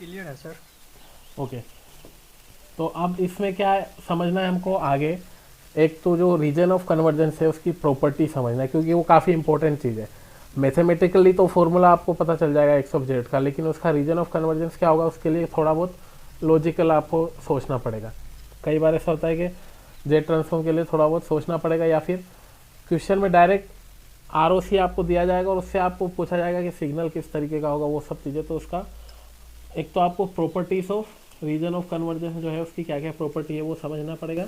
Clear है sir. Okay. तो अब इसमें क्या है समझना है हमको आगे। एक तो जो रीजन ऑफ कन्वर्जेंस है उसकी प्रॉपर्टी समझना है, क्योंकि वो काफ़ी इंपॉर्टेंट चीज़ है। मैथमेटिकली तो फॉर्मूला आपको पता चल जाएगा एक्स ऑफ जेड का, लेकिन उसका रीजन ऑफ कन्वर्जेंस क्या होगा उसके लिए थोड़ा बहुत लॉजिकल आपको सोचना पड़ेगा। कई बार ऐसा होता है कि जेड ट्रांसफॉर्म के लिए थोड़ा बहुत सोचना पड़ेगा, या फिर क्वेश्चन में डायरेक्ट आरओसी आपको दिया जाएगा और उससे आपको पूछा जाएगा कि सिग्नल किस तरीके का होगा, वो सब चीज़ें। तो उसका एक तो आपको properties of region of convergence जो है उसकी क्या क्या प्रॉपर्टी है वो समझना पड़ेगा,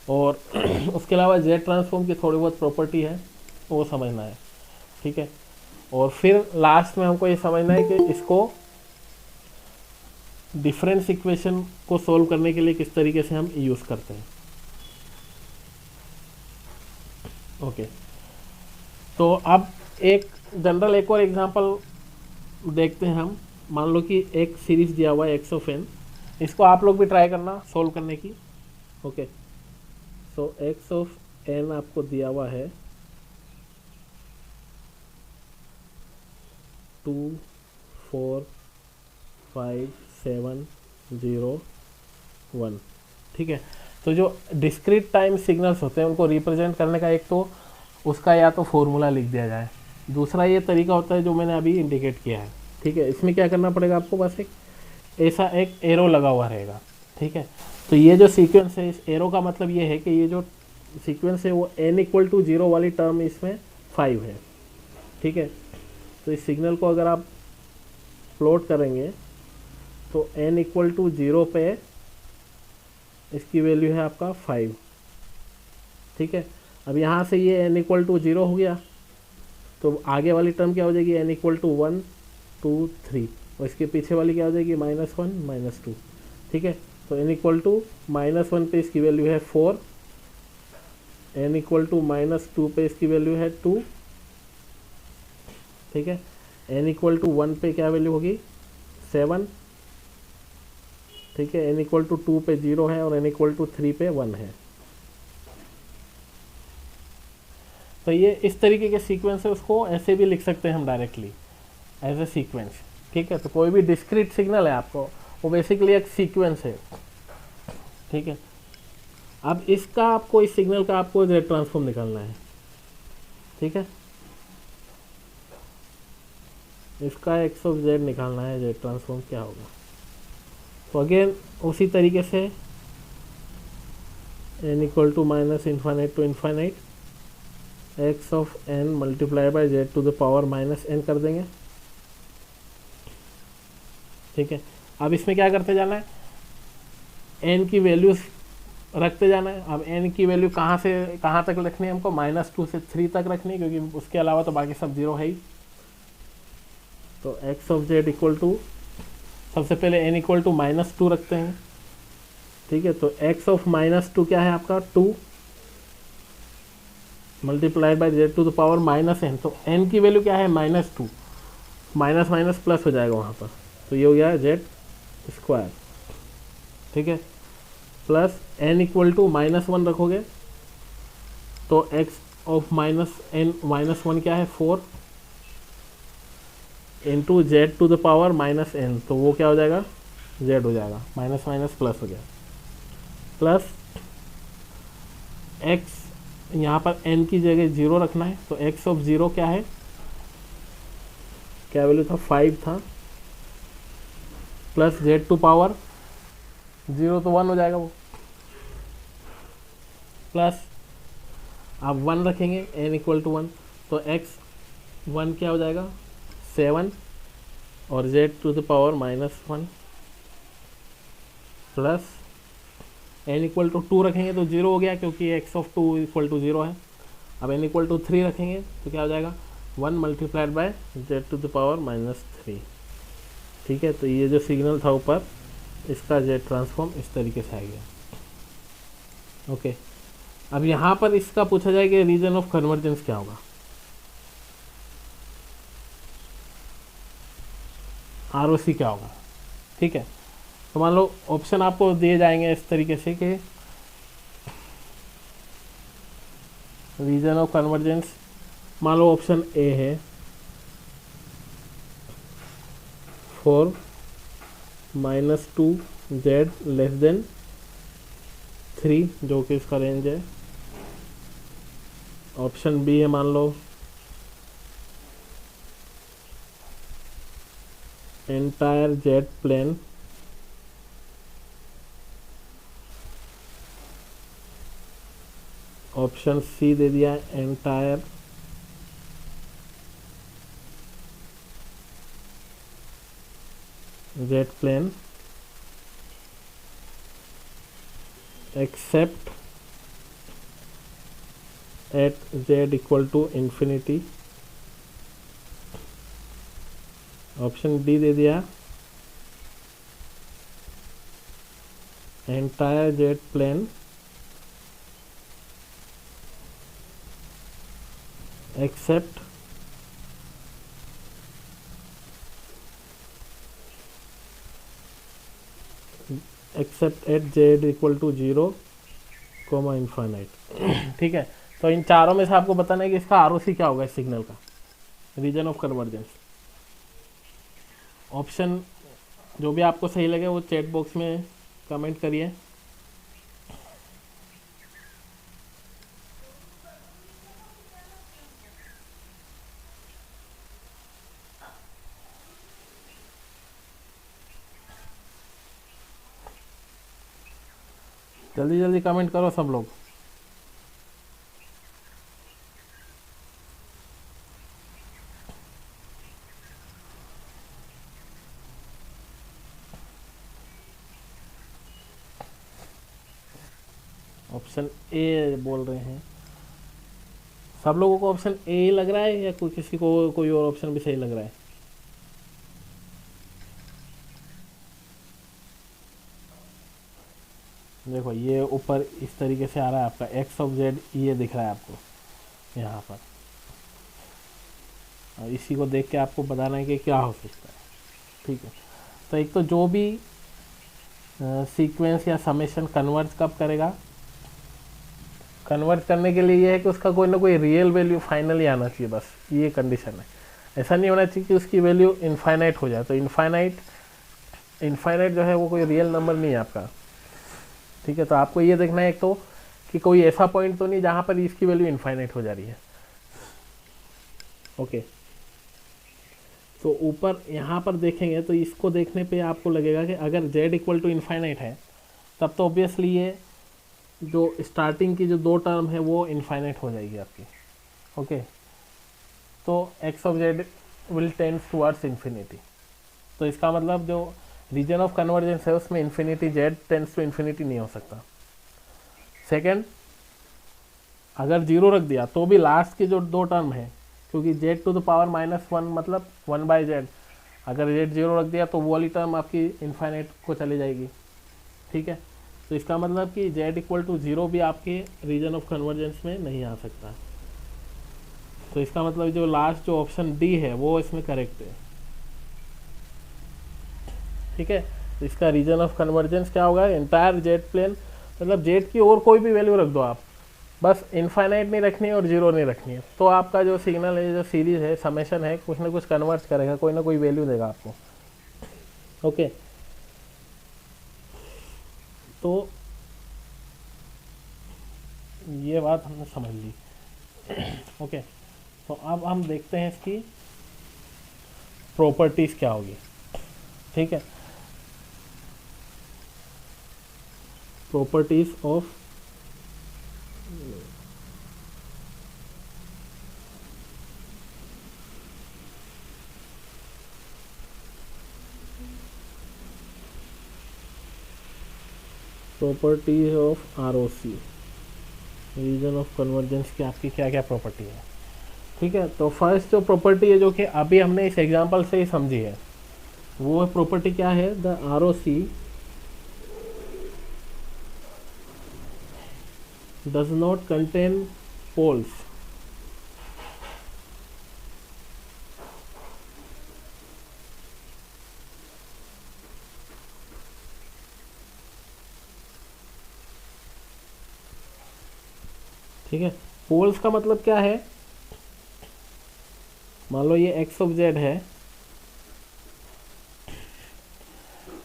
और उसके अलावा जेड ट्रांसफॉर्म की थोड़ी बहुत प्रॉपर्टी है वो समझना है। ठीक है। और फिर लास्ट में हमको ये समझना है कि इसको डिफरेंस इक्वेशन को सॉल्व करने के लिए किस तरीके से हम यूज़ करते हैं। ओके। तो अब एक जनरल एक और एग्जांपल देखते हैं हम। मान लो कि एक सीरीज दिया हुआ है एक्स ऑफ एन, इसको आप लोग भी ट्राई करना सॉल्व करने की। Okay. So X of N आपको दिया हुआ है 2 4 5 7 0 1। ठीक है। तो जो डिस्क्रीट टाइम सिग्नल्स होते हैं उनको रिप्रेजेंट करने का एक तो उसका या तो फॉर्मूला लिख दिया जाए, दूसरा ये तरीका होता है जो मैंने अभी इंडिकेट किया है। ठीक है। इसमें क्या करना पड़ेगा आपको, बस एक ऐसा एक एरो लगा हुआ रहेगा। ठीक है। तो ये जो सीक्वेंस है, इस एरो का मतलब ये है कि ये जो सीक्वेंस है वो n इक्वल टू 0 वाली टर्म इसमें 5 है। ठीक है। तो इस सिग्नल को अगर आप प्लॉट करेंगे तो n इक्वल टू 0 पे इसकी वैल्यू है आपका 5। ठीक है। अब यहाँ से ये n इक्वल टू 0 हो गया, तो आगे वाली टर्म क्या हो जाएगी, n इक्वल टू 1 2 3, और इसके पीछे वाली क्या हो जाएगी -1 -2। ठीक है। तो n इक्वल टू -1 पे इसकी वैल्यू है 4, n इक्वल टू -2 पे इसकी वैल्यू है 2। ठीक है। n इक्वल टू 1 पे क्या वैल्यू होगी 7। ठीक है। n इक्वल टू 2 पे 0 है और n इक्वल टू 3 पे 1 है। तो ये इस तरीके के सीक्वेंस है, उसको ऐसे भी लिख सकते हैं हम डायरेक्टली एज ए सीक्वेंस। ठीक है। तो कोई भी डिस्क्रीट सिग्नल है आपको, वो बेसिकली एक सीक्वेंस है। ठीक है। अब इसका आपको इस सिग्नल का आपको जेड ट्रांसफॉर्म निकालना है। ठीक है। इसका एक्स ऑफ जेड निकालना है, जेड ट्रांसफॉर्म क्या होगा। तो अगेन उसी तरीके से n equal to minus infinite to infinite X of n multiply by Z to the power -n कर देंगे। ठीक है। अब इसमें क्या करते जाना है, n की वैल्यूज रखते जाना है। अब n की वैल्यू कहाँ से कहाँ तक रखनी है हमको, -2 से 3 तक रखनी है, क्योंकि उसके अलावा तो बाकी सब 0 है ही। तो X of Z equal to, सबसे पहले n इक्वल टू -2 रखते हैं। ठीक है। तो x ऑफ -2 क्या है आपका 2 multiplied by Z to the power -n। तो n की वैल्यू क्या है -2, माइनस माइनस प्लस हो जाएगा वहाँ पर, तो ये हो गया जेड स्क्वायर। ठीक है। प्लस n इक्वल टू -1 रखोगे तो x ऑफ -1 क्या है 4 into Z to the power -n, तो वो क्या हो जाएगा z हो जाएगा, माइनस माइनस प्लस हो गया। प्लस x यहाँ पर n की जगह 0 रखना है, तो x ऑफ 0 क्या है, क्या वैल्यू था 5 था, प्लस जेड टू पावर 0 तो 1 हो जाएगा वो, प्लस आप 1 रखेंगे n इक्वल टू 1, तो x 1 क्या हो जाएगा 7 और Z to the power -1 plus n equal to 2 रखेंगे तो 0 हो गया, क्योंकि x ऑफ 2 इक्वल टू 0 है। अब n इक्वल टू 3 रखेंगे तो क्या हो जाएगा 1 multiplied by Z to the power -3। ठीक है। तो ये जो सिग्नल था ऊपर, इसका जेड ट्रांसफॉर्म इस तरीके से आ गया। ओके। अब यहाँ पर इसका पूछा जाए कि रीजन ऑफ कन्वर्जेंस क्या होगा, आरओसी क्या होगा। ठीक है। तो मान लो ऑप्शन आपको दिए जाएंगे इस तरीके से कि रीजन ऑफ कन्वर्जेंस, मान लो ऑप्शन ए है 4 -2z <3, जो कि इसका रेंज है। ऑप्शन बी है मान लो entire Z plane option C दे दिया entire Z plane except at z equal to infinity. Option D दे दिया entire Z plane except at z equal to 0, infinite. ठीक है, तो इन चारों में से आपको बताना है कि इसका आरओसी क्या होगा इस सिग्नल का, रीजन ऑफ कन्वर्जेंस। ऑप्शन जो भी आपको सही लगे वो चैट बॉक्स में कमेंट करिए। जल्दी जल्दी कमेंट करो सब लोग। ऑप्शन ए बोल रहे हैं सब लोगों को। ऑप्शन ए लग रहा है या किसी को कोई और ऑप्शन भी सही लग रहा है? देखो ये ऊपर इस तरीके से आ रहा है आपका एक्स ऑफ जेड, ये दिख रहा है आपको यहाँ पर, और इसी को देख के आपको बताना है कि क्या हो सकता है। ठीक है, तो एक तो जो भी सीक्वेंस या समेशन कन्वर्ट कब करेगा, कन्वर्ट करने के लिए ये है कि उसका कोई ना कोई रियल वैल्यू फाइनली आना चाहिए, बस ये कंडीशन है। ऐसा नहीं होना चाहिए कि उसकी वैल्यू इनफाइनाइट हो जाए। तो इनफाइनाइट जो है वो कोई रियल नंबर नहीं है आपका। ठीक है, तो आपको ये देखना है एक तो कि कोई ऐसा पॉइंट तो नहीं जहाँ पर इसकी वैल्यू इनफाइनाइट हो जा रही है। ओके, तो ऊपर यहाँ पर देखेंगे तो इसको देखने पे आपको लगेगा कि अगर z इक्वल टू इनफाइनाइट है तब तो ऑब्वियसली ये जो स्टार्टिंग की जो दो टर्म है वो इनफाइनाइट हो जाएगी आपकी। ओके, तो x of z will tends towards infinity. तो इसका मतलब जो रीजन ऑफ कन्वर्जेंस है उसमें infinity z tends to infinity नहीं हो सकता। सेकंड, अगर 0 रख दिया तो भी लास्ट की जो दो टर्म है, क्योंकि z टू द पावर -1 मतलब 1/z, अगर z 0 रख दिया तो वो वाली टर्म आपकी इनफाइनाइट को चली जाएगी। ठीक है, तो इसका मतलब कि z इक्वल टू 0 भी आपके रीजन ऑफ कन्वर्जेंस में नहीं आ सकता। तो इसका मतलब जो लास्ट जो ऑप्शन डी है वो इसमें करेक्ट है। ठीक है, तो इसका रीजन ऑफ कन्वर्जेंस क्या होगा, एंटायर जेड प्लेन, मतलब जेड की और कोई भी वैल्यू रख दो आप, बस इनफाइनाइट नहीं रखनी है और 0 नहीं रखनी है, तो आपका जो सिग्नल है, जो सीरीज है, समेशन है, कुछ ना कुछ कन्वर्ट करेगा, कोई ना कोई वैल्यू देगा आपको। ओके, तो ये बात हमने समझ ली। ओके, तो अब हम देखते हैं इसकी प्रॉपर्टीज क्या होगी। ठीक है, properties of ROC, region of convergence की आपकी क्या क्या प्रॉपर्टी है। ठीक है, तो फर्स्ट जो प्रॉपर्टी है जो कि अभी हमने इस एग्जांपल से ही समझी है, वो प्रॉपर्टी क्या है, the ROC does not contain poles। ठीक है, पोल्स का मतलब क्या है, मान लो ये x ऑफ z है,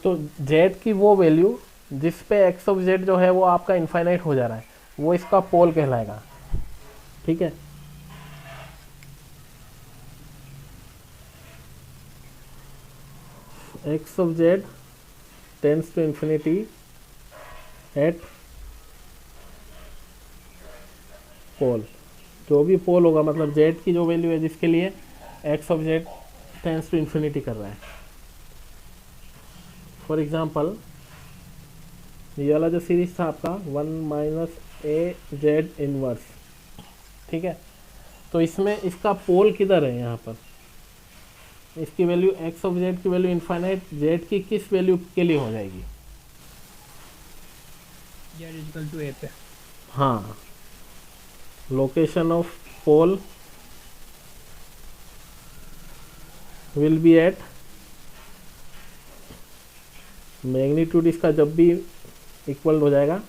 तो जेड की वो वैल्यू जिस पे एक्स ऑफ जेड जो है वो आपका इनफाइनाइट हो जा रहा है, वो इसका पोल कहलाएगा। ठीक है, X of Z tends to infinity at pole. जो भी पोल होगा, मतलब जेड की जो वैल्यू है जिसके लिए X of Z tends to infinity कर रहा है। फॉर एग्जाम्पल ये वाला जो सीरीज था आपका 1 माइनस ए जेड इनवर्स, ठीक है, तो इसमें इसका पोल किधर है, यहाँ पर इसकी वैल्यू एक्स ऑफ जेड की वैल्यू इनफाइनाइट जेड की किस वैल्यू के लिए हो जाएगी? जेड इक्वल टू ए पे। हाँ, location of pole will be at, magnitude इसका जब भी इक्वल हो जाएगा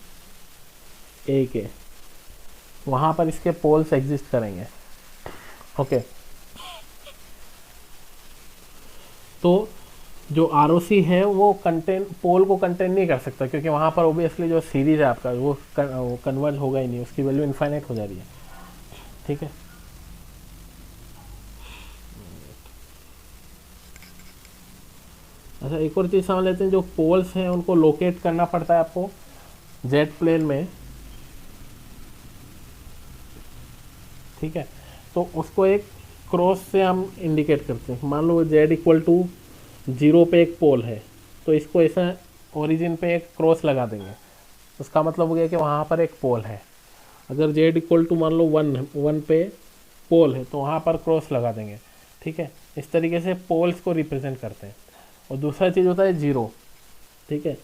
ए के, वहाँ पर इसके पोल्स एग्जिस्ट करेंगे। ओके, तो जो आर है वो कंटेन पोल को कंटेन नहीं कर सकता, क्योंकि वहाँ पर ओबियसली जो सीरीज है आपका वो कन्वर्ज होगा ही नहीं, उसकी वैल्यू इनफाइनाइट हो जा रही है। ठीक है, अच्छा एक और चीज़ समझ लेते हैं, जो पोल्स हैं उनको लोकेट करना पड़ता है आपको जेड प्लेन में। ठीक है, तो उसको एक क्रॉस से हम इंडिकेट करते हैं। मान लो जेड इक्वल टू 0 पे एक पोल है, तो इसको ऐसा ओरिजिन पे एक क्रॉस लगा देंगे, उसका मतलब हो गया कि वहाँ पर एक पोल है। अगर जेड इक्वल टू मान लो 1 पे पोल है, तो वहाँ पर क्रॉस लगा देंगे। ठीक है, इस तरीके से पोल्स को रिप्रेजेंट करते हैं। और दूसरा चीज़ होता है 0। ठीक है,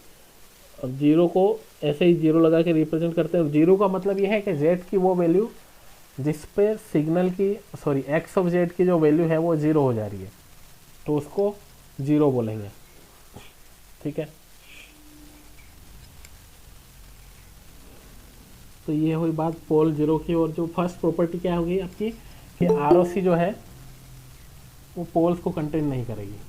अब 0 को ऐसे ही 0 लगा के रिप्रेजेंट करते हैं। 0 का मतलब यह है कि जेड की वो वैल्यू जिस पे सिग्नल की एक्स ऑफ जेड की जो वैल्यू है वो 0 हो जा रही है, तो उसको 0 बोलेंगे। ठीक है, तो ये हुई बात पोल 0 की। और जो फर्स्ट प्रॉपर्टी क्या होगी आपकी कि आर जो है वो पोल्स को कंटेन नहीं करेगी।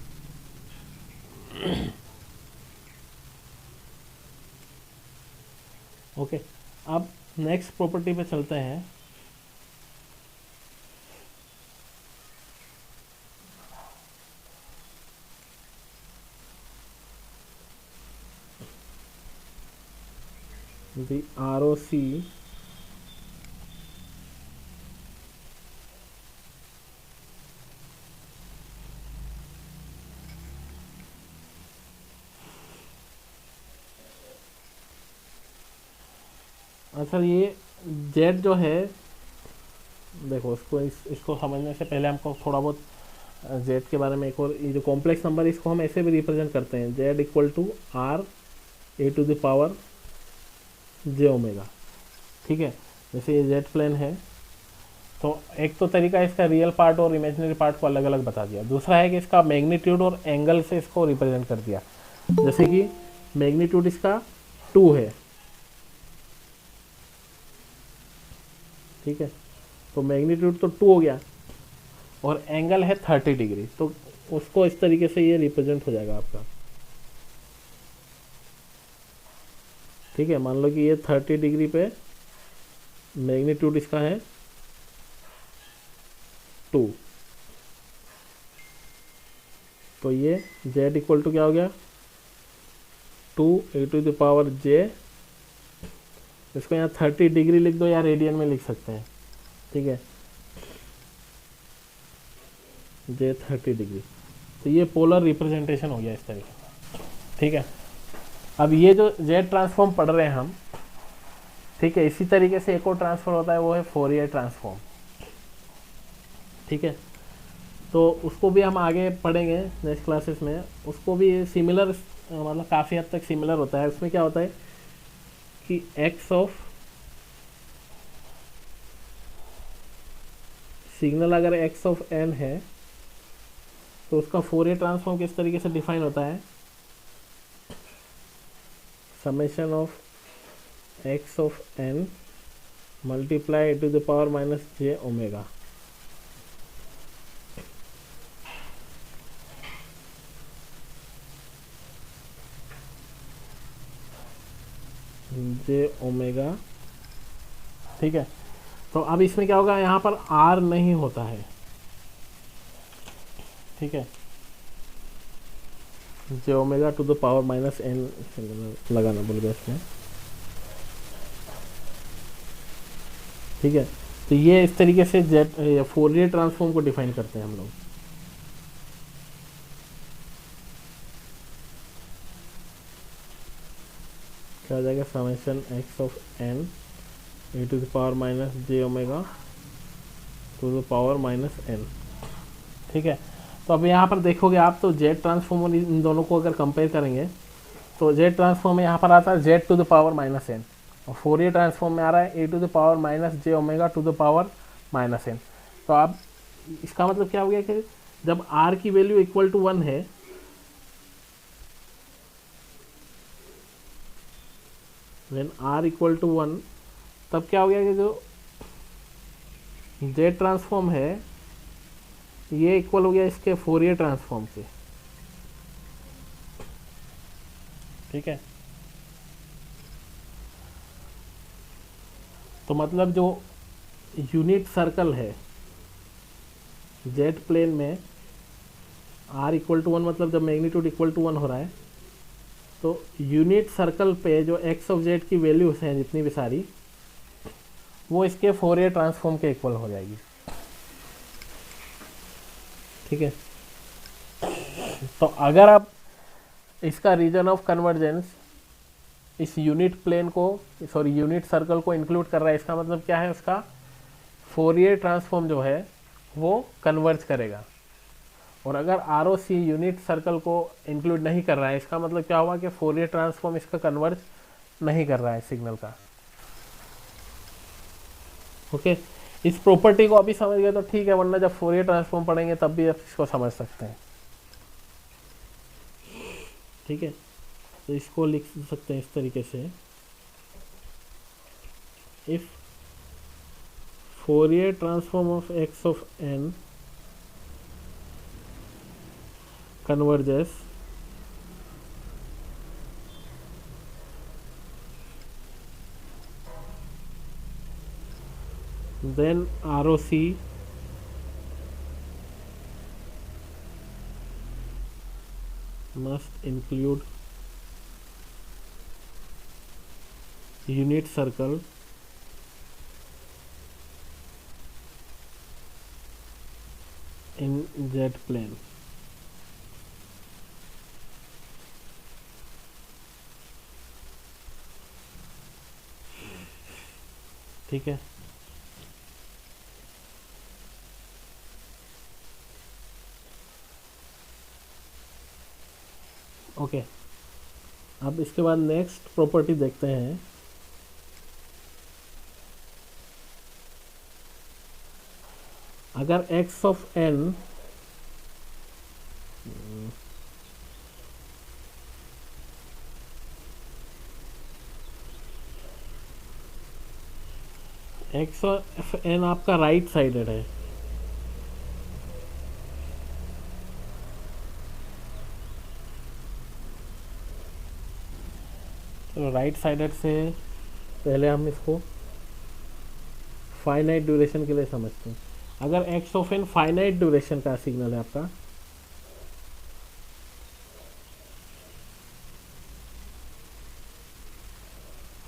ओके, अब नेक्स्ट प्रॉपर्टी पे चलते हैं। the ROC अच्छा, ये जेड जो है, देखो इसको समझने से पहले हमको थोड़ा बहुत जेड के बारे में एक और, ये जो कॉम्प्लेक्स नंबर इसको हम ऐसे भी रिप्रेजेंट करते हैं, Z equal to R A to the power J omega. ठीक है, जैसे ये जेड प्लेन है, तो एक तो तरीका है इसका रियल पार्ट और इमेजिनरी पार्ट को अलग अलग बता दिया। दूसरा है कि इसका मैग्नीट्यूड और एंगल से इसको रिप्रेजेंट कर दिया। जैसे कि मैग्नीट्यूड इसका 2 है, ठीक है, तो मैग्नीट्यूड तो 2 हो गया, और एंगल है 30 डिग्री, तो उसको इस तरीके से ये रिप्रेजेंट हो जाएगा आपका। ठीक है, मान लो कि ये 30 डिग्री पे मैग्नीट्यूड इसका है 2, तो ये z इक्वल टू क्या हो गया 2 ए टू द पावर j, इसको यहाँ 30 डिग्री लिख दो या रेडियन में लिख सकते हैं। ठीक है, j 30 डिग्री, तो ये पोलर रिप्रेजेंटेशन हो गया इस तरीके से। ठीक है, अब ये जो जेड ट्रांसफॉर्म पढ़ रहे हैं हम, ठीक है, इसी तरीके से एक और ट्रांसफर होता है, वो है फोरियर ट्रांसफॉर्म। ठीक है, तो उसको भी हम आगे पढ़ेंगे नेक्स्ट क्लासेस में। उसको भी सिमिलर, मतलब काफ़ी हद तक सिमिलर होता है। उसमें क्या होता है कि एक्स ऑफ सिग्नल अगर एक्स ऑफ एन है, तो उसका फोरियर ट्रांसफॉर्म किस तरीके से डिफाइन होता है, summation of X of N multiply to the power minus J omega. J omega, ठीक है। तो अब इसमें क्या होगा, यहाँ पर आर नहीं होता है, ठीक है, J omega to the power minus N लगाना बोल गया इसमें, ठीक है। तो ये इस तरीके से जेट फोरियर ट्रांसफॉर्म को डिफाइन करते हैं हम लोग। क्या हो जाएगा, summation X of N A to the power minus J omega to the power minus N, ठीक है। तो अब यहाँ पर देखोगे आप, तो जेड ट्रांसफॉर्म इन दोनों को अगर कंपेयर करेंगे तो जेड ट्रांसफॉर्म में यहाँ पर आता है Z to the power minus N, और फोरियर ट्रांसफॉर्म में आ रहा है E to the power minus J omega to the power minus N. तो अब इसका मतलब क्या हो गया कि जब आर की वैल्यू इक्वल टू 1 है, व्हेन आर इक्वल टू 1, तब क्या हो गया कि जो जेड ट्रांसफॉर्म है ये इक्वल हो गया इसके फोरियर ट्रांसफॉर्म से, ठीक है। तो मतलब जो यूनिट सर्कल है जेड प्लेन में, आर इक्वल टू 1 मतलब जब मैग्नीट्यूड इक्वल टू 1 हो रहा है, तो यूनिट सर्कल पे जो एक्स ऑफ जेड की वैल्यूज हैं जितनी भी सारी, वो इसके फोरियर ट्रांसफॉर्म के इक्वल हो जाएगी, ठीक है। तो अगर आप इसका रीजन ऑफ कन्वर्जेंस इस यूनिट प्लेन को, सॉरी यूनिट सर्कल को इंक्लूड कर रहा है, इसका मतलब क्या है, उसका फोरियर ट्रांसफॉर्म जो है वो कन्वर्ज करेगा। और अगर are O C unit circle को इंक्लूड नहीं कर रहा है, इसका मतलब क्या हुआ कि फोरियर ट्रांसफॉर्म इसका कन्वर्ज नहीं कर रहा है सिग्नल का, ओके। इस प्रॉपर्टी को अभी समझ गए तो ठीक है, वरना जब फोरियर ट्रांसफॉर्म पढ़ेंगे तब भी आप इसको समझ सकते हैं, ठीक है। तो इसको लिख सकते हैं इस तरीके से, if Fourier transform of X of N converges then ROC must include unit circle in Z plane, ठीक है। ओके, अब इसके बाद नेक्स्ट प्रॉपर्टी देखते हैं। अगर x of n x of n आपका राइट साइडेड है, तो राइट साइडेड से पहले हम इसको फाइनाइट ड्यूरेशन के लिए समझते हैं। अगर X of N finite duration का सिग्नल है आपका,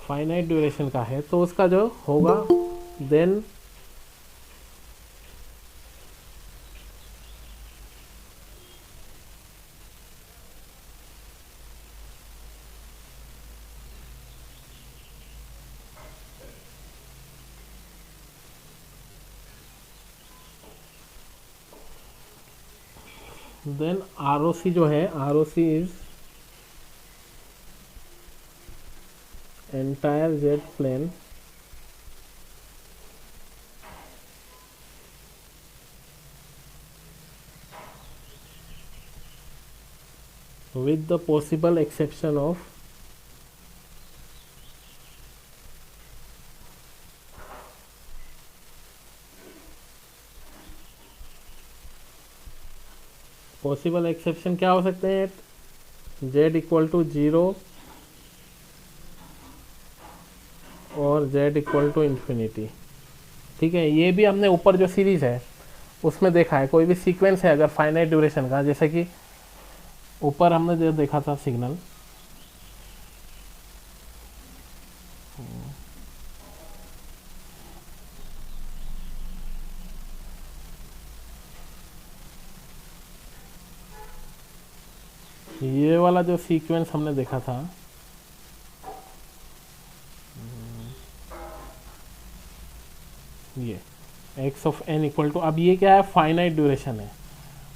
फाइनाइट ड्यूरेशन का है, तो उसका जो होगा देन ROC जो है, ROC is entire Z plane with the possible exception of possible exception क्या हो सकते हैं, Z इक्वल टू 0, और z इक्वल टू इन्फिनिटी। ठीक है, ये भी हमने ऊपर जो सीरीज है उसमें देखा है, कोई भी सीक्वेंस है अगर फाइनाइट ड्यूरेशन का, जैसे कि ऊपर हमने जो देखा था सिग्नल, ये वाला जो सीक्वेंस हमने देखा था, ये X of N equal to, अब ये क्या है, फाइनाइट ड्यूरेशन है।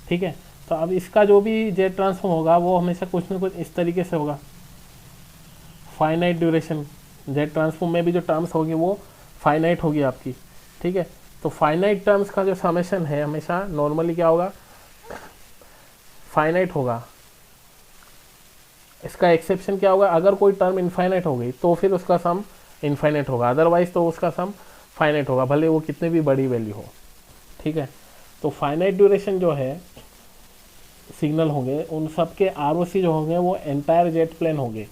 ठीक है, तो अब इसका जो भी जेड ट्रांसफॉर्म होगा वो हमेशा कुछ ना कुछ इस तरीके से होगा, फाइनाइट ड्यूरेशन। जेड ट्रांसफॉर्म में भी जो टर्म्स होगी वो फाइनाइट होगी आपकी। ठीक है, तो फाइनाइट टर्म्स का जो समेशन है हमेशा नॉर्मली क्या होगा, फाइनाइट होगा। इसका एक्सेप्शन क्या होगा, अगर कोई टर्म इनफाइनाइट हो गई तो फिर उसका सम इनफाइनाइट होगा, अदरवाइज तो उसका सम फाइनाइट होगा, भले वो कितनी भी बड़ी वैल्यू हो। ठीक है, तो फाइनाइट ड्यूरेशन जो है सिग्नल होंगे उन सब के ROC जो होंगे वो एंटायर जेड प्लेन होंगे,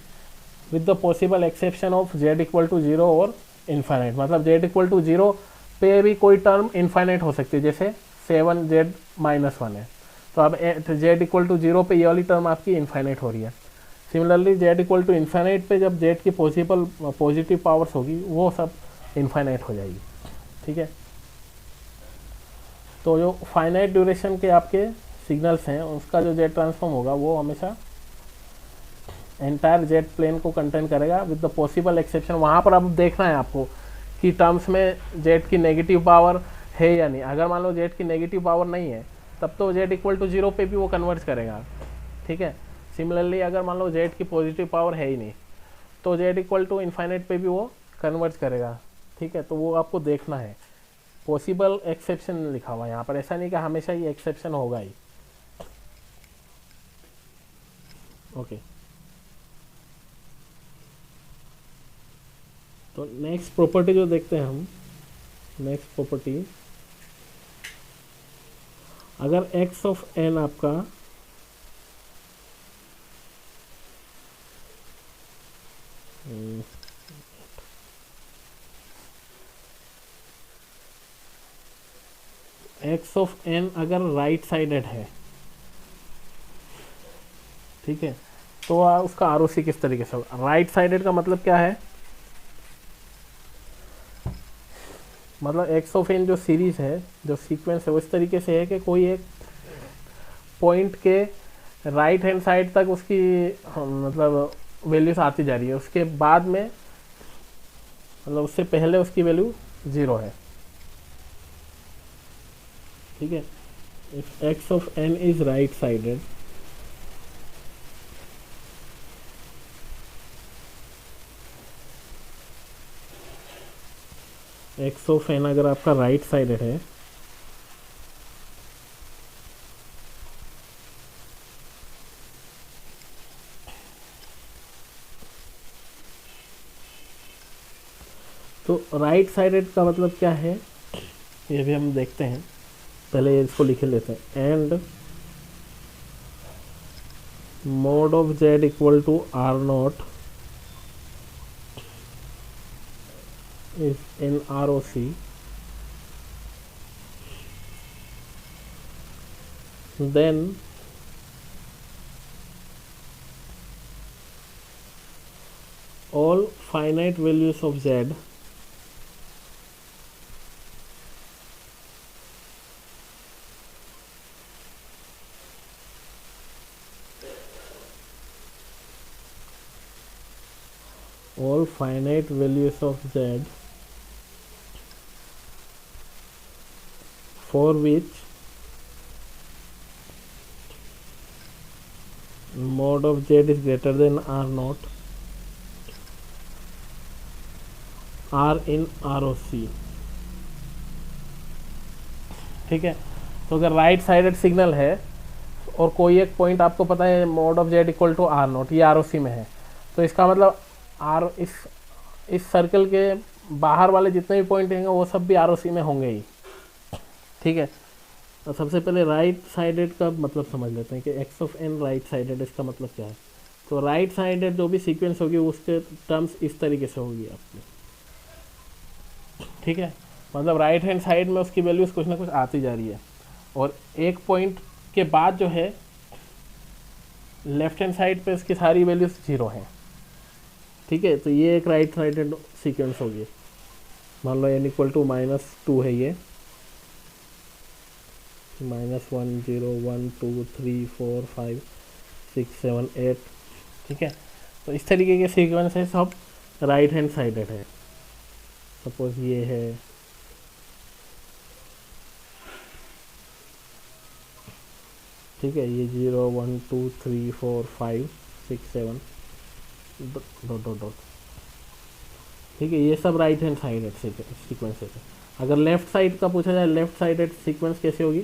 with the possible exception of Z equal to 0 और इनफाइनाइट। मतलब जेड इक्वल टू 0 पे भी कोई टर्म इनफाइनाइट हो सकती है, जैसे 7z-1 है, तो अब जेड इक्वल टू 0 पे ये वाली टर्म आपकी इनफाइनाइट हो रही है। Similarly Z equal to infinite पे जब जेड की पॉजिटिव पावर्स होगी वो सब इनफाइनाइट हो जाएगी। ठीक है, तो जो फाइनाइट ड्यूरेशन के आपके सिग्नल्स हैं उसका जो जेड ट्रांसफॉर्म होगा वो हमेशा एंटायर जेड प्लेन को कंटेन करेगा, विद द पॉसिबल एक्सेप्शन। वहाँ पर अब देखना है आपको कि टर्म्स में जेड की नेगेटिव पावर है या नहीं। अगर मान लो जेड की नेगेटिव पावर नहीं है तब तो जेड इक्वल टू 0 पे भी वो कन्वर्ट करेगा। ठीक है, सिमिलरली अगर मान लो जेड की पॉजिटिव पावर है ही नहीं तो जेड इक्वल टू इन्फाइनाइट पे भी वो कन्वर्ट करेगा। ठीक है, तो वो आपको देखना है, पॉसिबल एक्सेप्शन लिखा हुआ है यहाँ पर, ऐसा नहीं कि हमेशा ये एक्सेप्शन होगा ही। ओके, तो नेक्स्ट प्रॉपर्टी जो देखते हैं हम, नेक्स्ट प्रॉपर्टी, अगर एक्स ऑफ एन आपका एक्स ऑफ एन अगर राइट साइडेड है, ठीक है, तो उसका ROC किस तरीके से होगा। राइट साइडेड का मतलब क्या है, मतलब एक्स ऑफ एन जो सीरीज है, जो सीक्वेंस है वो इस तरीके से है कि कोई एक पॉइंट के राइट हैंड साइड तक उसकी मतलब वैल्यूज आती जा रही है, उसके बाद में मतलब उससे पहले उसकी वैल्यू 0 है। ठीक है, if X of N is right sided, X of N अगर आपका राइट साइडेड है तो राइट साइडेड का मतलब क्या है ये भी हम देखते हैं, पहले इसको लिख लेते हैं। And mod of Z equal to R0 is in ROC, then all finite values of Z all finite values of Z for which mod of Z is greater than R0 are in ROC। ठीक है, तो अगर right sided signal है और कोई एक point आपको पता है mod of Z equal to R0 ये ROC में है, तो इसका मतलब इस सर्कल के बाहर वाले जितने भी पॉइंट होंगे वो सब भी ROC में होंगे ही। ठीक है, तो सबसे पहले राइट साइडेड का मतलब समझ लेते हैं कि X of N right sided, इसका मतलब क्या है। तो राइट साइडेड जो भी सीक्वेंस होगी उसके टर्म्स इस तरीके से होगी आपकी, ठीक है, मतलब राइट हैंड साइड में उसकी वैल्यूज़ कुछ ना कुछ आती जा रही है, और एक पॉइंट के बाद जो है लेफ्ट हैंड साइड पे इसकी सारी वैल्यूज़ 0 हैं। ठीक है, तो ये एक राइट साइडेड सीक्वेंस होगी। मान लो n इक्वल टू -2 है, ये -1 0 1 2 3 4 5 6 7 8। ठीक है, तो इस तरीके के सीक्वेंस है, सब राइट हैंड साइडेड है। सपोज ये है, ठीक है, ये 0 1 2 3 4 5 6 7 डॉट डॉट डॉट। ठीक है, ये सब राइट हैंड साइडेड सीक्वेंसेस है। अगर लेफ्ट साइड का पूछा जाए, लेफ्ट साइडेड सीक्वेंस कैसे होगी,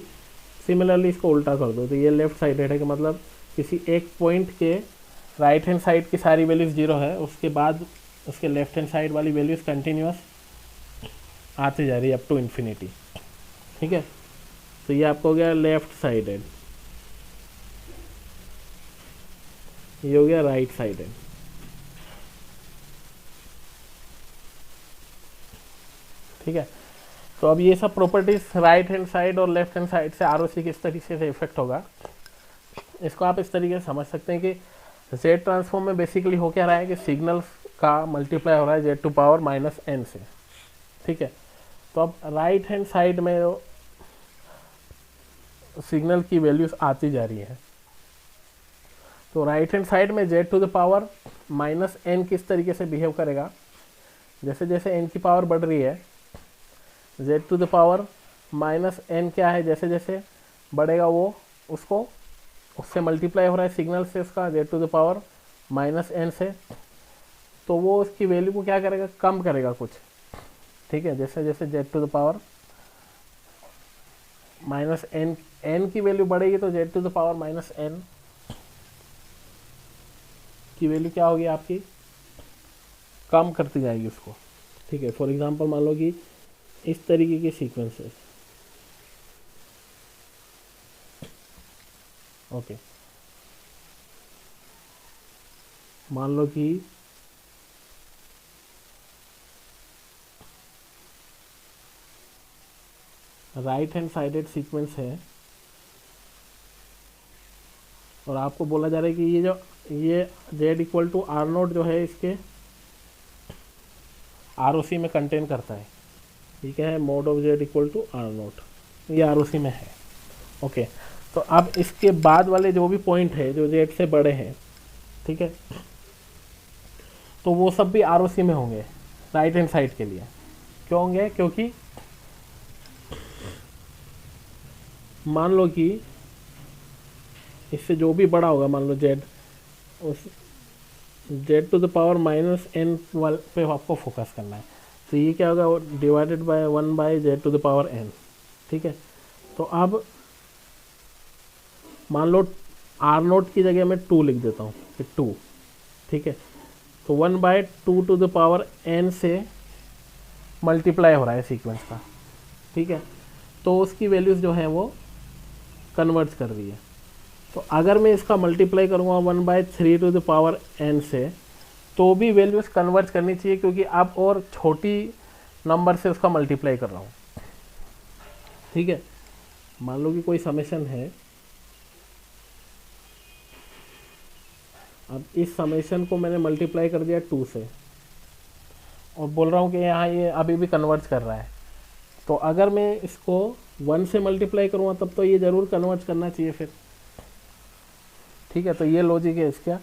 सिमिलरली इसको उल्टा कर दो, तो ये लेफ्ट साइडेड है कि मतलब किसी एक पॉइंट के राइट हैंड साइड की सारी वैल्यूज़ 0 है, उसके बाद उसके लेफ्ट हैंड साइड वाली वैल्यूज़ कंटिन्यूस आती जा रही है अप टू इन्फिनिटी। ठीक है, तो ये आपको हो गया लेफ्ट साइडेड, ये हो गया राइट साइडेड। ठीक है, तो अब ये सब प्रॉपर्टीज राइट हैंड साइड और लेफ्ट हैंड साइड से आरओसी किस तरीके से इफेक्ट होगा, इसको आप इस तरीके से समझ सकते हैं कि जेड ट्रांसफॉर्म में बेसिकली हो क्या रहा है कि सिग्नल्स का मल्टीप्लाई हो रहा है जेड टू पावर -n से। ठीक है, तो अब राइट हैंड साइड में सिग्नल की वैल्यूज आती जा रही है, तो राइट हैंड साइड में Z to the power -n किस तरीके से बिहेव करेगा, जैसे जैसे n की पावर बढ़ रही है, Z to the power -n क्या है, जैसे जैसे बढ़ेगा वो उसको उससे मल्टीप्लाई हो रहा है सिग्नल से, उसका Z to the power -n से, तो वो उसकी वैल्यू को क्या करेगा, कम करेगा कुछ। ठीक है, जैसे जैसे Z to the power -n की वैल्यू बढ़ेगी, तो Z to the power -n की वैल्यू क्या होगी आपकी, कम करती जाएगी उसको। ठीक है, फॉर एग्जांपल मान लो कि इस तरीके की सीक्वेंसेस, ओके, मान लो कि राइट हैंड साइडेड सीक्वेंस है और आपको बोला जा रहा है कि ये z equal to R naught जो है इसके आरओसी में कंटेन करता है। ठीक है, mod of z equal to R naught, ये आरओसी में है। ओके, तो अब इसके बाद वाले जो भी पॉइंट है जो z से बड़े हैं, ठीक है, तो वो सब भी आरओसी में होंगे राइट हैंड साइड के लिए। क्यों होंगे, क्योंकि मान लो कि इससे जो भी बड़ा होगा, मान लो z, उस z to the power -n वाले पे आपको फोकस करना है, तो ये क्या होगा, divided by 1/z to the power n। ठीक है, तो अब मान लो आर नोट की जगह मैं 2 लिख देता हूँ, 2। ठीक है, तो 1/2 टू द पावर n से मल्टीप्लाई हो रहा है सीक्वेंस का। ठीक है, तो उसकी वैल्यूज़ जो हैं वो कन्वर्ट कर रही है। तो अगर मैं इसका मल्टीप्लाई करूँगा 1/3 टू द पावर n से, तो भी वैल्यूज़ कन्वर्ट करनी चाहिए, क्योंकि अब और छोटी नंबर से उसका मल्टीप्लाई कर रहा हूँ। ठीक है, मान लो कि कोई समेशन है, अब इस समेशन को मैंने मल्टीप्लाई कर दिया 2 से और बोल रहा हूँ कि यहाँ ये अभी भी कन्वर्ट कर रहा है, तो अगर मैं इसको 1 से मल्टीप्लाई करूँगा तब तो ये ज़रूर कन्वर्ट करना चाहिए फिर। ठीक है, तो ये लॉजिक है इसका,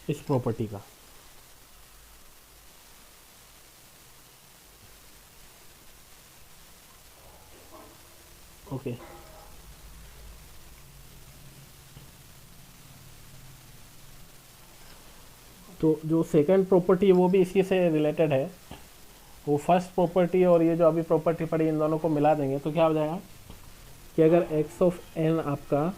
इस प्रॉपर्टी का। ओके, तो जो सेकंड प्रॉपर्टी है वो भी इसी से रिलेटेड है। वो फर्स्ट प्रॉपर्टी और ये जो अभी प्रॉपर्टी पड़ी, इन दोनों को मिला देंगे तो क्या हो जाएगा कि अगर x ऑफ n आपका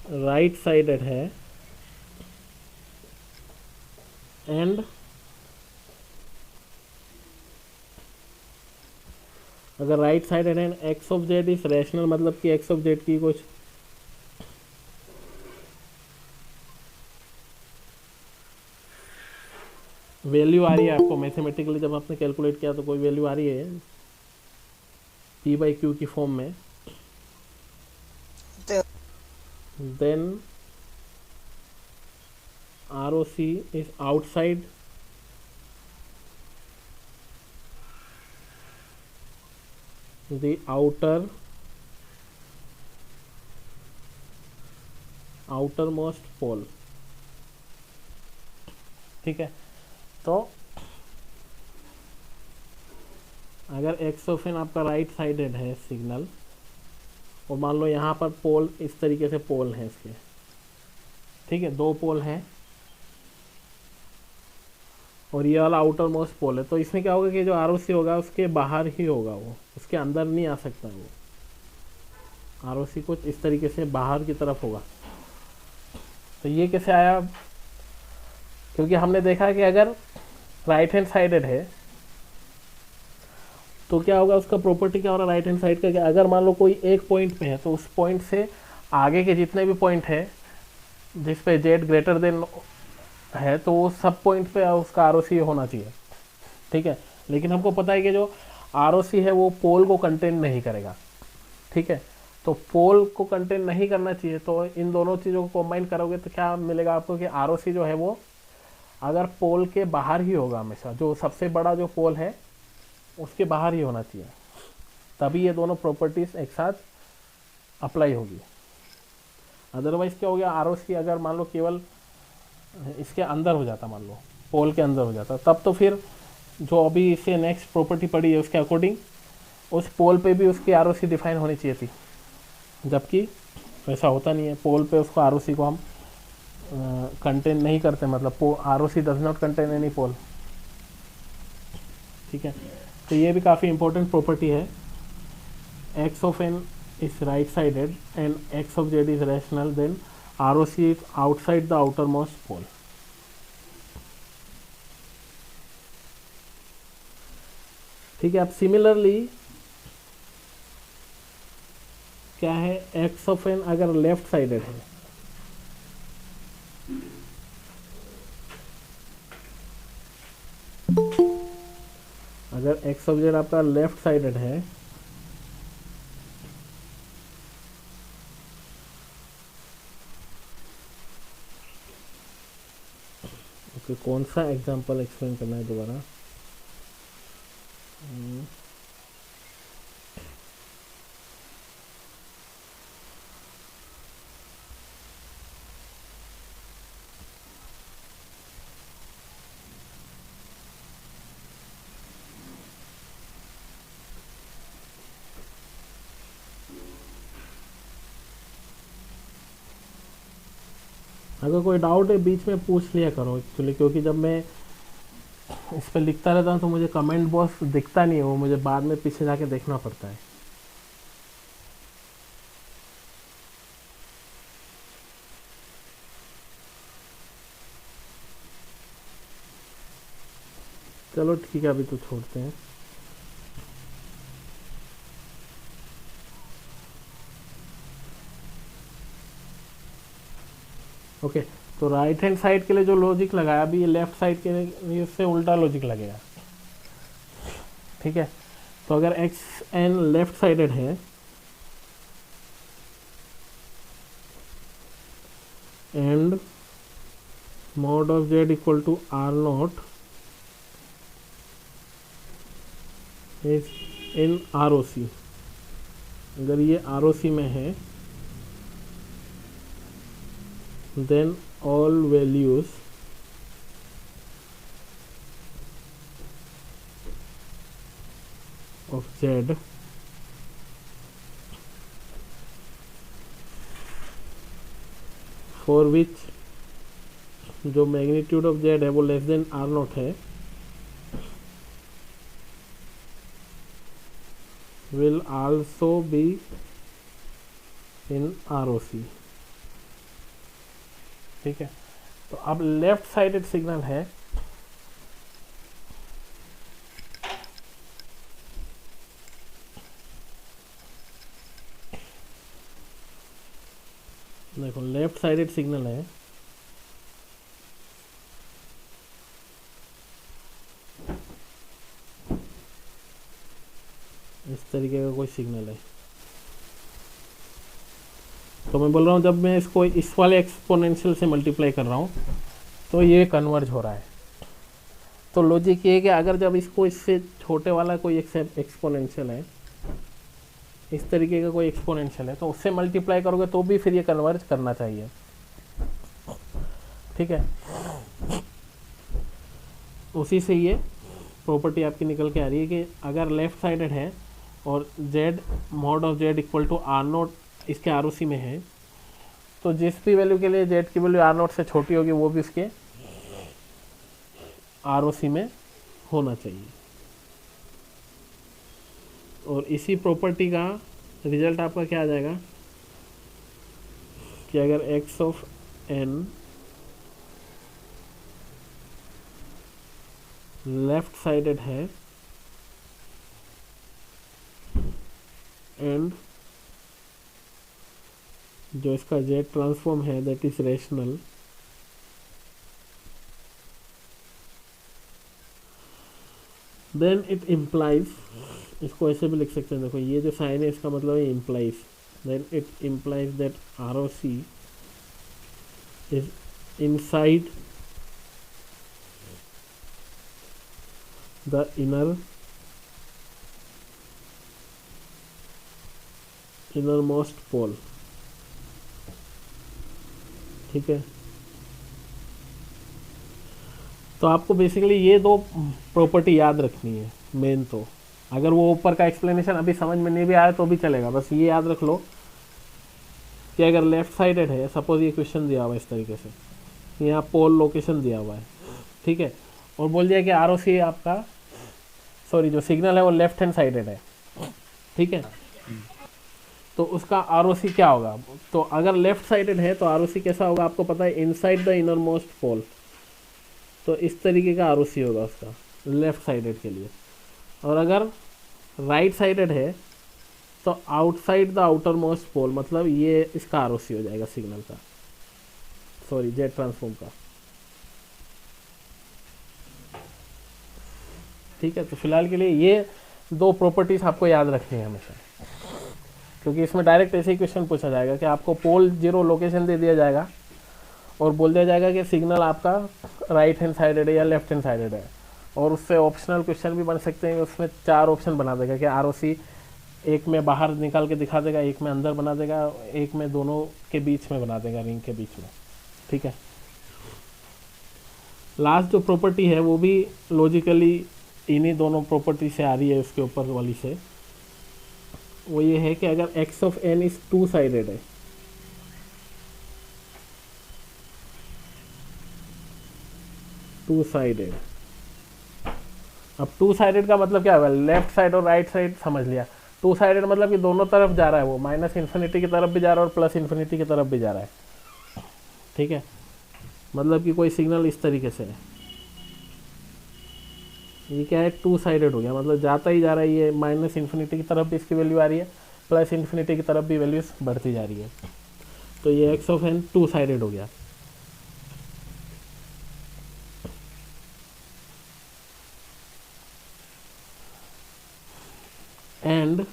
राइट साइडेड है एंड अगर right sided and x of z is rational, मतलब कि x ऑफ z की कुछ वैल्यू आ रही है आपको मैथमेटिकली, जब आपने कैलकुलेट किया तो कोई वैल्यू आ रही है P/Q की फॉर्म में, then ROC is outside the outermost pole. ठीक है, तो अगर एक्सोफिन आपका राइट साइडेड है सिग्नल, और मान लो यहाँ पर पोल इस तरीके से पोल हैं इसके, ठीक है, दो पोल हैं और ये वाला आउटर मोस्ट पोल है, तो इसमें क्या होगा कि जो ROC होगा उसके बाहर ही होगा, वो उसके अंदर नहीं आ सकता। वो ROC कुछ इस तरीके से बाहर की तरफ होगा। तो ये कैसे आया? क्योंकि हमने देखा कि अगर राइट हैंड साइडेड है तो क्या होगा, उसका प्रॉपर्टी क्या हो रहा है राइट हैंड साइड का, कि अगर मान लो कोई एक पॉइंट पे है तो उस पॉइंट से आगे के जितने भी पॉइंट है जिस पे z ग्रेटर देन है, तो वो सब पॉइंट पे उसका ROC होना चाहिए। ठीक है, लेकिन हमको पता है कि जो ROC है वो पोल को कंटेन नहीं करेगा। ठीक है, तो पोल को कंटेन नहीं करना चाहिए, तो इन दोनों चीज़ों को कंबाइन करोगे तो क्या मिलेगा आपको कि ROC जो है वो अगर पोल के बाहर ही होगा, हमेशा जो सबसे बड़ा जो पोल है उसके बाहर ही होना चाहिए, तभी ये दोनों प्रॉपर्टीज एक साथ अप्लाई होगी। अदरवाइज क्या हो गया, ROC अगर मान लो केवल इसके अंदर हो जाता, मान लो पोल के अंदर हो जाता, तब तो फिर जो अभी इससे नेक्स्ट प्रॉपर्टी पड़ी है उसके अकॉर्डिंग उस पोल पे भी उसकी ROC डिफाइन होनी चाहिए थी, जबकि ऐसा होता नहीं है। पोल पे उसको ROC को हम कंटेन नहीं करते, मतलब ROC does not contain any pole. ठीक है, तो ये भी काफ़ी इंपॉर्टेंट प्रॉपर्टी है। x of n is right sided and x of z is rational, then ROC is outside the outermost pole. ठीक है, अब सिमिलरली क्या है, x of n अगर लेफ्ट साइडेड है, अगर x of z आपका लेफ्ट साइडेड है तो कौन सा एग्जांपल एक्सप्लेन करना है दोबारा? अगर कोई डाउट है बीच में पूछ लिया करो एक्चुअली, क्योंकि जब मैं इस पर लिखता रहता हूँ तो मुझे कमेंट बॉक्स दिखता नहीं है, वो मुझे बाद में पीछे जाके देखना पड़ता है। चलो ठीक है, अभी तो छोड़ते हैं। ओके, तो राइट हैंड साइड के लिए जो लॉजिक लगाया, अभी ये लेफ्ट साइड के लिए उससे उल्टा लॉजिक लगेगा। ठीक है, तो अगर एक्स एन लेफ्ट साइडेड है and mod of z equal to R0 is in ROC, अगर ये ROC में है, then all values of z for which जो मैग्नीट्यूड ऑफ z है वो लेस देन R0 है, will also be in ROC। ठीक है, तो अब लेफ्ट साइडेड सिग्नल है, देखो लेफ्ट साइडेड सिग्नल है, तरीके का कोई सिग्नल है। तो मैं बोल रहा हूँ जब मैं इसको इस वाले एक्सपोनेंशियल से मल्टीप्लाई कर रहा हूँ तो ये कन्वर्ज हो रहा है। तो लॉजिक ये है कि अगर जब इसको इससे छोटे वाला कोई एक्सपोनेंशियल है, इस तरीके का कोई एक्सपोनेंशियल है, तो उससे मल्टीप्लाई करोगे तो भी फिर ये कन्वर्ज करना चाहिए। ठीक है, उसी से ये प्रॉपर्टी आपकी निकल के आ रही है कि अगर लेफ्ट साइडेड है और z mod of z equal to R naught इसके आर में है, तो जिस भी वैल्यू के लिए z की वैल्यू आर नोट से छोटी होगी वो भी उसके आर में होना चाहिए। और इसी प्रॉपर्टी का रिजल्ट आपका क्या आ जाएगा कि अगर x of n left sided है एंड जो इसका z ट्रांसफॉर्म है that is rational, then it implies, इसको ऐसे भी लिख सकते हैं, देखो ये जो साइन है इसका मतलब है implies, then it implies that R O C is inside the innermost pole. ठीक है, तो आपको बेसिकली ये दो प्रॉपर्टी याद रखनी है मेन। तो अगर वो ऊपर का एक्सप्लेनेशन अभी समझ में नहीं भी आया तो भी चलेगा, बस ये याद रख लो कि अगर लेफ्ट साइडेड है, सपोज ये क्वेश्चन दिया हुआ है इस तरीके से, यहाँ पोल लोकेशन दिया हुआ है, ठीक है, और बोल दिया कि आर ओ सी आपका जो सिग्नल है वो लेफ्ट हैंड साइडेड है, ठीक है, तो उसका आर ओ सी क्या होगा। तो अगर लेफ्ट साइडेड है तो आर ओ सी कैसा होगा आपको पता है, inside the inner most pole. तो इस तरीके का आर ओ सी होगा उसका लेफ्ट साइडेड के लिए। और अगर राइट साइडेड है तो आउटसाइड द आउटर मोस्ट पोल, मतलब ये इसका आर ओ सी हो जाएगा सिग्नल का, जेड ट्रांसफॉर्म का। ठीक है, तो फिलहाल के लिए ये दो प्रॉपर्टीज आपको याद रखनी है हमेशा, क्योंकि इसमें डायरेक्ट ऐसे ही क्वेश्चन पूछा जाएगा कि आपको पोल 0 लोकेशन दे दिया जाएगा और बोल दिया जाएगा कि सिग्नल आपका राइट हैंड साइडेड है या लेफ्ट हैंड साइडेड है, और उससे ऑप्शनल क्वेश्चन भी बन सकते हैं। उसमें 4 ऑप्शन बना देगा कि आर ओ सी एक में बाहर निकाल के दिखा देगा, एक में अंदर बना देगा, एक में दोनों के बीच में बना देगा, रिंग के बीच में। ठीक है, लास्ट जो प्रॉपर्टी है वो भी लॉजिकली इन्हीं दोनों प्रॉपर्टी से आ रही है, उसके ऊपर वाली से। वो ये है कि अगर x of n is 2 sided है, टू साइडेड, अब 2 साइडेड का मतलब क्या होगा, लेफ्ट साइड और राइट साइड समझ लिया। 2 साइडेड मतलब कि दोनों तरफ जा रहा है, वो माइनस इन्फिनिटी की तरफ भी जा रहा है और प्लस इन्फिनिटी की तरफ भी जा रहा है। ठीक है, मतलब कि कोई सिग्नल इस तरीके से है, ये क्या है, 2 साइडेड हो गया, मतलब जाता ही जा रहा है, ये माइनस इन्फिनिटी की तरफ भी इसकी वैल्यू आ रही है, प्लस इन्फिनिटी की तरफ भी वैल्यूज बढ़ती जा रही है। तो ये एक्स ऑफ एन 2 साइडेड हो गया। And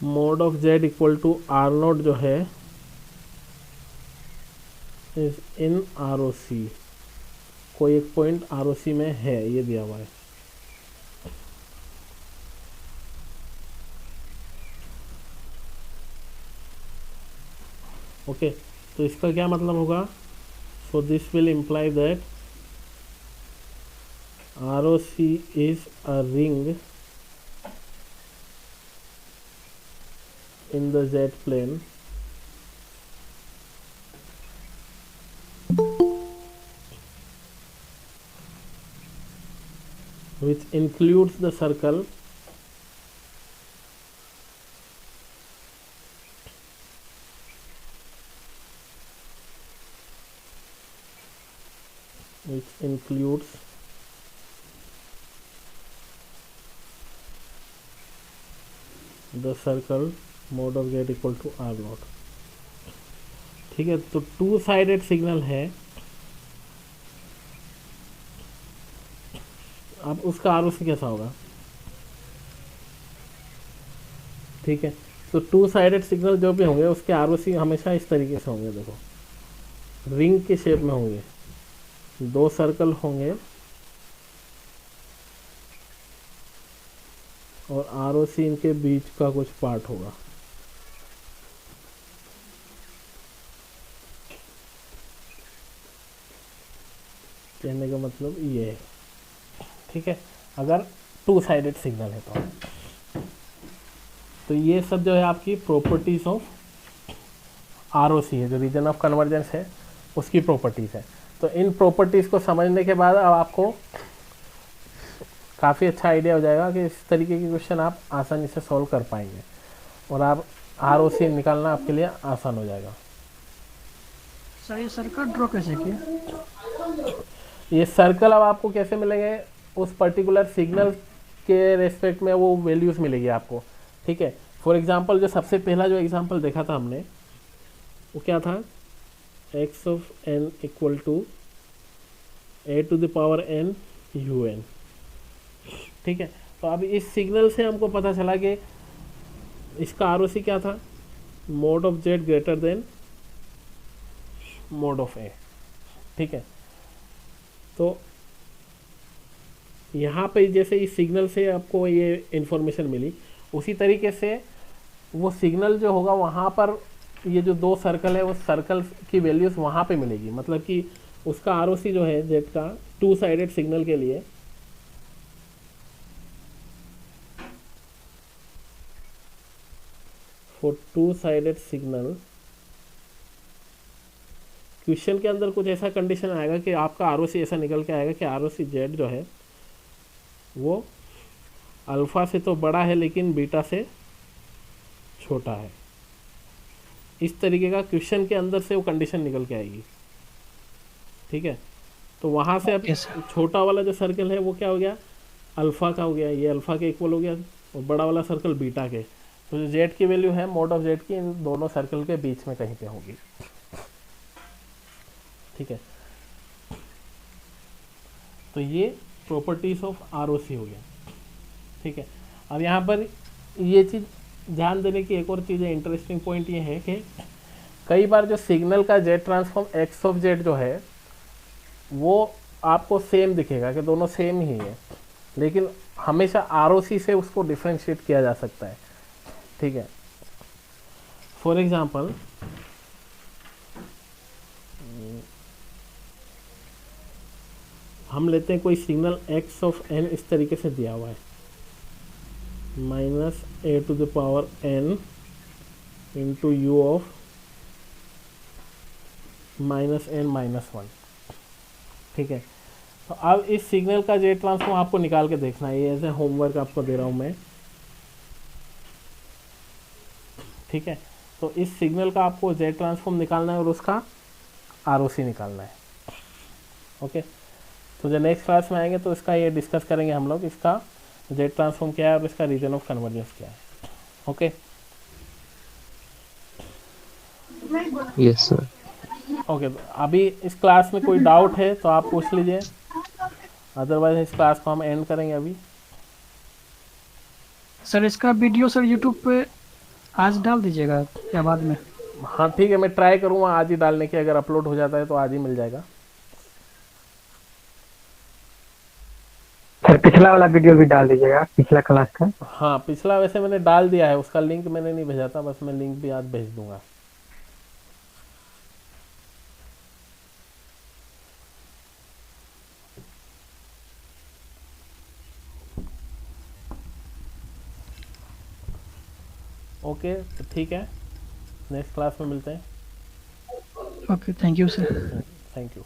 mod of Z equal to R naught जो है इज इन आर ओ सी, कोई एक पॉइंट आर ओ सी में है, ये दिया हुआ है। ओके, तो इसका क्या मतलब होगा, so this will imply that R O C is a ring in the z plane which includes the circle the circle mod of Z equal to r naught. ठीक है, तो टू साइडेड सिग्नल है, अब उसका are कैसा होगा। ठीक है, तो टू साइडेड सिग्नल जो भी होंगे उसके आर हमेशा इस तरीके से होंगे, देखो रिंग के शेप में होंगे, दो सर्कल होंगे और आर इनके बीच का कुछ पार्ट होगा। कहने का मतलब ये है। ठीक है, अगर टू साइडेड सिग्नल है तो ये सब जो है आपकी प्रॉपर्टीज ऑफ आर है, जो रीजन ऑफ कन्वर्जेंस है उसकी प्रॉपर्टीज़ है। तो इन प्रॉपर्टीज़ को समझने के बाद अब आपको काफ़ी अच्छा आइडिया हो जाएगा कि इस तरीके के क्वेश्चन आप आसानी से सॉल्व कर पाएंगे और आप आर निकालना आपके लिए आसान हो जाएगा। सर ये सर्किट ड्रॉ कैसे किया? ये सर्कल अब आपको कैसे मिलेंगे, उस पर्टिकुलर सिग्नल के रेस्पेक्ट में वो वैल्यूज़ मिलेगी आपको। ठीक है, फॉर एग्जांपल जो सबसे पहला जो एग्जांपल देखा था हमने वो क्या था, x of n equal to a to the power n un। ठीक है, तो अब इस सिग्नल से हमको पता चला कि इसका आर क्या था, mode of z greater than mode of a। ठीक है, तो यहाँ पे जैसे इस सिग्नल से आपको ये इंफॉर्मेशन मिली, उसी तरीके से वो सिग्नल जो होगा वहाँ पर ये जो दो सर्कल है वो सर्कल की वैल्यूज़ वहाँ पे मिलेगी। मतलब कि उसका आर जो है जेड का टू साइडेड सिग्नल के लिए for two sided signal, question के अंदर कुछ ऐसा कंडीशन आएगा कि आपका आर ऐसा निकल के आएगा कि आर जेड जो है वो अल्फ़ा से तो बड़ा है लेकिन बीटा से छोटा है। इस तरीके का क्वेश्चन के अंदर से वो कंडीशन निकल के आएगी। ठीक है, तो वहाँ से अब छोटा वाला जो सर्कल है वो क्या हो गया, अल्फ़ा का हो गया, ये अल्फ़ा के इक्वल हो गया, और बड़ा वाला सर्कल बीटा के। तो जो जेड की वैल्यू है मोड ऑफ जेड की इन दोनों सर्कल के बीच में कहीं पे होगी। ठीक है, तो ये प्रॉपर्टीज ऑफ आर हो गया। ठीक है, अब यहाँ पर ये चीज़ ध्यान देने की एक और चीज़ है, इंटरेस्टिंग पॉइंट ये है कि कई बार जो सिग्नल का Z transform x of Z जो है वो आपको सेम दिखेगा कि दोनों सेम ही है, लेकिन हमेशा आर से उसको डिफ्रेंशिएट किया जा सकता है। ठीक है, फॉर एग्जांपल हम लेते हैं कोई सिग्नल x ऑफ n इस तरीके से दिया हुआ है, minus a to the power n into u of minus n minus 1। ठीक है, तो अब इस सिग्नल का जेड ट्रांसफॉर्म आपको निकाल के देखना है, ये ऐसे होमवर्क आपको दे रहा हूँ मैं। ठीक है, तो इस सिग्नल का आपको जेड ट्रांसफॉर्म निकालना है और उसका आर निकालना है। ओके, तो जब नेक्स्ट क्लास में आएंगे तो इसका ये डिस्कस करेंगे हम लोग, इसका जेड ट्रांसफॉर्म क्या है और इसका रीजन ऑफ कन्वर्जेंस क्या है। Okay, yes sir. ओके, तो अभी इस क्लास में कोई डाउट है तो आप पूछ लीजिए, अदरवाइज इस क्लास को हम एंड करेंगे अभी। सर इसका वीडियो सर यूट्यूब पे आज डाल दीजिएगा या बाद में? हाँ ठीक है, मैं ट्राई करूँगा आज ही डालने की, अगर अपलोड हो जाता है तो आज ही मिल जाएगा। सर पिछला वाला वीडियो भी डाल दीजिएगा, पिछला क्लास का। हाँ पिछला वैसे मैंने डाल दिया है, उसका लिंक मैंने नहीं भेजा था, बस मैं लिंक भी आज भेज दूंगा। ओके, तो ठीक है, नेक्स्ट क्लास में मिलते हैं। Okay, thank you sir. Thank you.